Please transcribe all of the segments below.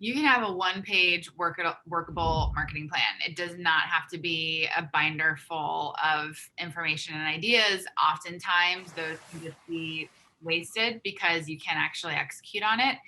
You can have a one-page workable marketing plan. It does not have to be a binder full of information and ideas. Oftentimes, those can just be wasted because you can't actually execute on it.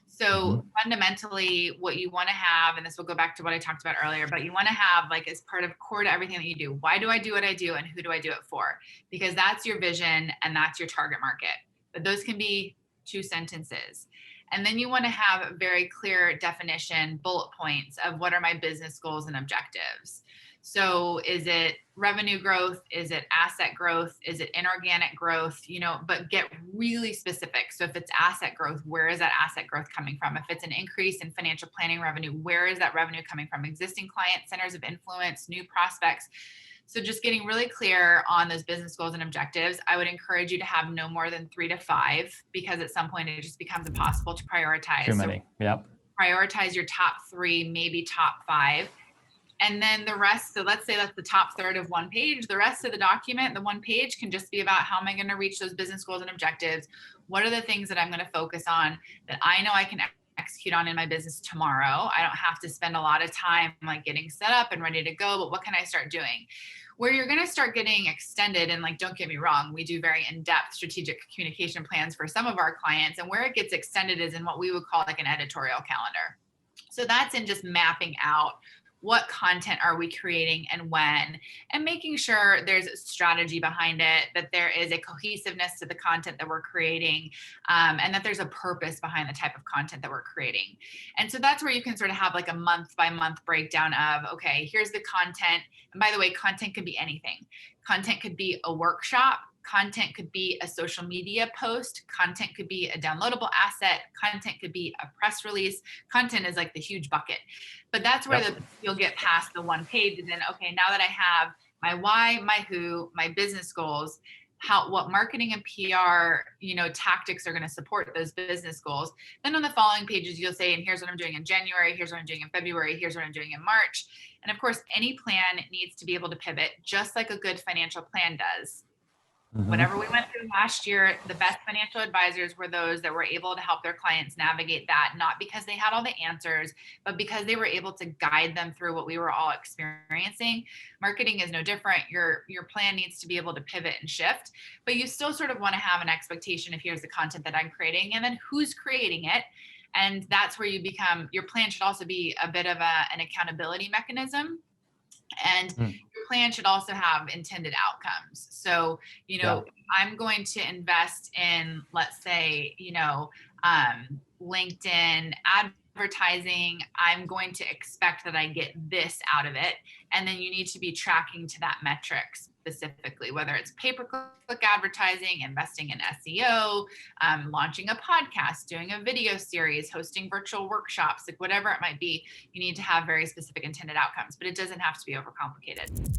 So Mhm. fundamentally, what you want to have, and this will go back to what I talked about earlier, but you want to have like as part of core to everything that you do, why do I do what I do and who do I do it for? Because that's your vision and that's your target market. But those can be two sentences. And then you want to have a very clear definition, bullet points of what are my business goals and objectives. So is it revenue growth? Is it asset growth? Is it inorganic growth? But get really specific. So if it's asset growth, where is that asset growth coming from? If it's an increase in financial planning revenue, where is that revenue coming from? Existing clients, centers of influence, new prospects. So just getting really clear on those business goals and objectives. I would encourage you to have no more than 3 to 5, because at some point it just becomes impossible to prioritize. Too many. Yep. Prioritize your top 3, maybe top 5. And then the rest, so let's say that's the top third of one page. The rest of the document, the one page, can just be about how am I going to reach those business goals and objectives? What are the things that I'm going to focus on that I know I can execute on in my business tomorrow? I don't have to spend a lot of time like getting set up and ready to go, but what can I start doing? Where you're going to start getting extended, and like, don't get me wrong, we do very in-depth strategic communication plans for some of our clients. And where it gets extended is in what we would call like an editorial calendar. So that's in just mapping out what content are we creating and when, and making sure there's a strategy behind it, that there is a cohesiveness to the content that we're creating, and that there's a purpose behind the type of content that we're creating. And so that's where you can sort of have like a month by month breakdown of, okay, here's the content. And by the way, content could be anything. Content could be a workshop. Content could be a social media post. Content could be a downloadable asset. Content could be a press release. Content is like the huge bucket. But that's where you'll get past the one page. And then, okay, now that I have my why, my who, my business goals, what marketing and PR, tactics are going to support those business goals. Then on the following pages, you'll say, and here's what I'm doing in January. Here's what I'm doing in February. Here's what I'm doing in March. And of course, any plan needs to be able to pivot just like a good financial plan does. Whatever we went through last year, the best financial advisors were those that were able to help their clients navigate that, not because they had all the answers, but because they were able to guide them through what we were all experiencing. Marketing is no different. Your plan needs to be able to pivot and shift, but you still sort of want to have an expectation of here's the content that I'm creating and then who's creating it. And that's where your plan should also be a bit of an accountability mechanism. And your plan should also have intended outcomes. So, I'm going to invest in, let's say, LinkedIn advertising. I'm going to expect that I get this out of it. And then you need to be tracking to that metric specifically, whether it's pay-per-click advertising, investing in SEO, launching a podcast, doing a video series, hosting virtual workshops, like whatever it might be. You need to have very specific intended outcomes, but it doesn't have to be overcomplicated.